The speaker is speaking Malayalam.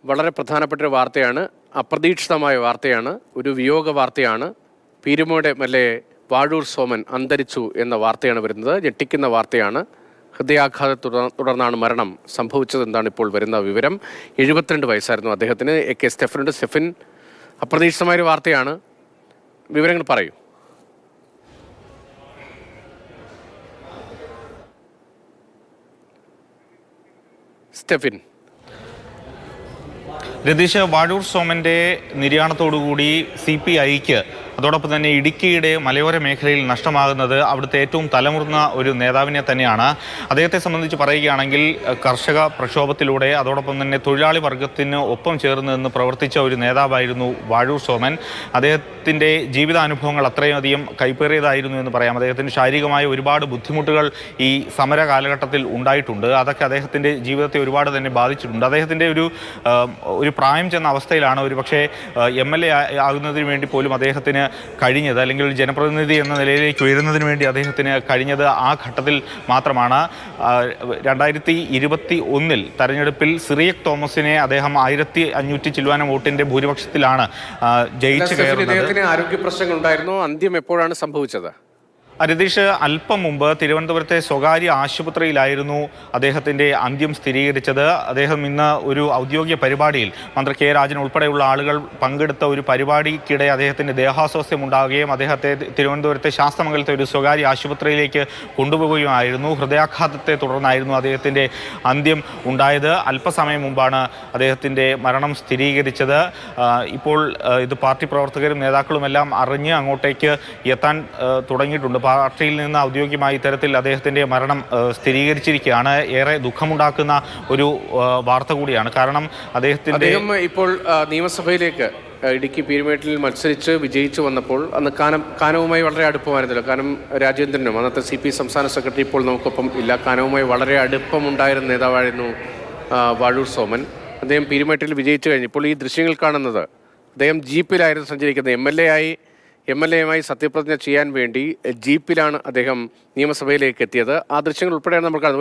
വളരെ പ്രധാനപ്പെട്ട ഒരു വാർത്തയാണ്. അപ്രതീക്ഷിതമായ വാർത്തയാണ്. ഒരു വിയോഗ വാർത്തയാണ്. പീരുമേട് എംഎൽഎ വാഴൂർ സോമൻ അന്തരിച്ചു എന്ന വാർത്തയാണ് വരുന്നത്. ഞെട്ടിക്കുന്ന വാർത്തയാണ്. ഹൃദയാഘാതത്തെ തുടർന്നാണ് മരണം സംഭവിച്ചതെന്നാണ് ഇപ്പോൾ വരുന്ന വിവരം. 72 വയസ്സായിരുന്നു അദ്ദേഹത്തിന്. AK സ്റ്റെഫനുണ്ട്. സ്റ്റെഫൻ, അപ്രതീക്ഷിതമായൊരു വാർത്തയാണ്, വിവരങ്ങൾ പറയൂ. സ്റ്റെഫിൻ. രതീഷ്, വാഴൂർ സോമന്റെ നിര്യാണത്തോടുകൂടി CPIക്ക് അതോടൊപ്പം തന്നെ ഇടുക്കിയുടെ മലയോര മേഖലയിൽ നഷ്ടമാകുന്നത് അവിടുത്തെ ഏറ്റവും തലമുതിർന്ന ഒരു നേതാവിനെ തന്നെയാണ്. അദ്ദേഹത്തെ സംബന്ധിച്ച് പറയുകയാണെങ്കിൽ കർഷക പ്രക്ഷോഭത്തിലൂടെ അതോടൊപ്പം തന്നെ തൊഴിലാളി വർഗത്തിന് ഒപ്പം ചേർന്ന് നിന്ന് പ്രവർത്തിച്ച ഒരു നേതാവായിരുന്നു വാഴൂർ സോമൻ. അദ്ദേഹത്തിൻ്റെ ജീവിതാനുഭവങ്ങൾ അത്രയധികം കൈപ്പേറിയതായിരുന്നു എന്ന് പറയാം. അദ്ദേഹത്തിന് ശാരീരികമായ ഒരുപാട് ബുദ്ധിമുട്ടുകൾ ഈ സമര കാലഘട്ടത്തിൽ ഉണ്ടായിട്ടുണ്ട്. അതൊക്കെ അദ്ദേഹത്തിൻ്റെ ജീവിതത്തെ ഒരുപാട് തന്നെ ബാധിച്ചിട്ടുണ്ട്. അദ്ദേഹത്തിൻ്റെ ഒരു പ്രായം ചെന്ന അവസ്ഥയിലാണ് ഒരു പക്ഷേ MLA ആകുന്നതിന് വേണ്ടി പോലും അദ്ദേഹത്തിന് കഴിഞ്ഞത്, അല്ലെങ്കിൽ ജനപ്രതിനിധി എന്ന നിലയിലേക്ക് ഉയരുന്നതിന് വേണ്ടി അദ്ദേഹത്തിന് കഴിഞ്ഞത് ആ ഘട്ടത്തിൽ മാത്രമാണ്. 2021 തെരഞ്ഞെടുപ്പിൽ സിറിയക് തോമസിനെ അദ്ദേഹം 1500 ചില്ലുവാനം വോട്ടിന്റെ ഭൂരിപക്ഷത്തിലാണ് ജയിച്ചു കയറുന്നത്. ആരോഗ്യ പ്രശ്നങ്ങൾ ഉണ്ടായിരുന്നു. അന്ത്യം എപ്പോഴാണ് സംഭവിച്ചത്? രതീഷ്, അല്പം മുമ്പ് തിരുവനന്തപുരത്തെ സ്വകാര്യ ആശുപത്രിയിലായിരുന്നു അദ്ദേഹത്തിൻ്റെ അന്ത്യം സ്ഥിരീകരിച്ചത്. അദ്ദേഹം ഇന്ന് ഒരു ഔദ്യോഗിക പരിപാടിയിൽ മന്ത്രി K. രാജൻ ഉൾപ്പെടെയുള്ള ആളുകൾ പങ്കെടുത്ത ഒരു പരിപാടിക്കിടെ അദ്ദേഹത്തിൻ്റെ ദേഹാസ്വാസ്ഥ്യം ഉണ്ടാവുകയും അദ്ദേഹത്തെ തിരുവനന്തപുരത്തെ ശാസ്തമംഗലത്തെ ഒരു സ്വകാര്യ ആശുപത്രിയിലേക്ക് കൊണ്ടുപോവുകയായിരുന്നു. ഹൃദയാഘാതത്തെ തുടർന്നായിരുന്നു അദ്ദേഹത്തിൻ്റെ അന്ത്യം ഉണ്ടായത്. അല്പസമയം മുമ്പാണ് അദ്ദേഹത്തിൻ്റെ മരണം സ്ഥിരീകരിച്ചത്. ഇപ്പോൾ ഇത് പാർട്ടി പ്രവർത്തകരും നേതാക്കളുമെല്ലാം അറിഞ്ഞ് അങ്ങോട്ടേക്ക് എത്താൻ തുടങ്ങിയിട്ടുണ്ട്. പാർട്ടിയിൽ നിന്ന് ഔദ്യോഗികമായി ഇത്തരത്തിൽ അദ്ദേഹത്തിൻ്റെ മരണം സ്ഥിരീകരിച്ചിരിക്കുകയാണ്. ഏറെ ദുഃഖമുണ്ടാക്കുന്ന ഒരു വാർത്ത കൂടിയാണ്. കാരണം അദ്ദേഹത്തിൻ്റെ ഇപ്പോൾ നിയമസഭയിലേക്ക് ഇടുക്കി പീരുമേട്ടിൽ മത്സരിച്ച് വിജയിച്ചു വന്നപ്പോൾ അന്ന് കാനവുമായി വളരെ അടുപ്പമായിരുന്നല്ലോ. കാനം രാജേന്ദ്രനും അന്നത്തെ CP സംസ്ഥാന സെക്രട്ടറി ഇപ്പോൾ നമുക്കൊപ്പം ഇല്ല. കാനവുമായി വളരെ അടുപ്പമുണ്ടായിരുന്ന നേതാവായിരുന്നു വാഴൂർ സോമൻ. അദ്ദേഹം പീരുമേട്ടിൽ വിജയിച്ചു കഴിഞ്ഞു. ഇപ്പോൾ ഈ ദൃശ്യങ്ങൾ കാണുന്നത് അദ്ദേഹം ജീപ്പിലായിരുന്നു സഞ്ചരിക്കുന്നത്. MLA-യുമായി സത്യപ്രതിജ്ഞ ചെയ്യാൻ വേണ്ടി ജീപ്പിലാണ് അദ്ദേഹം നിയമസഭയിലേക്ക് എത്തിയത്. ആ ദൃശ്യങ്ങൾ ഉൾപ്പെടെയാണ് നമ്മൾ കാണുന്നത്.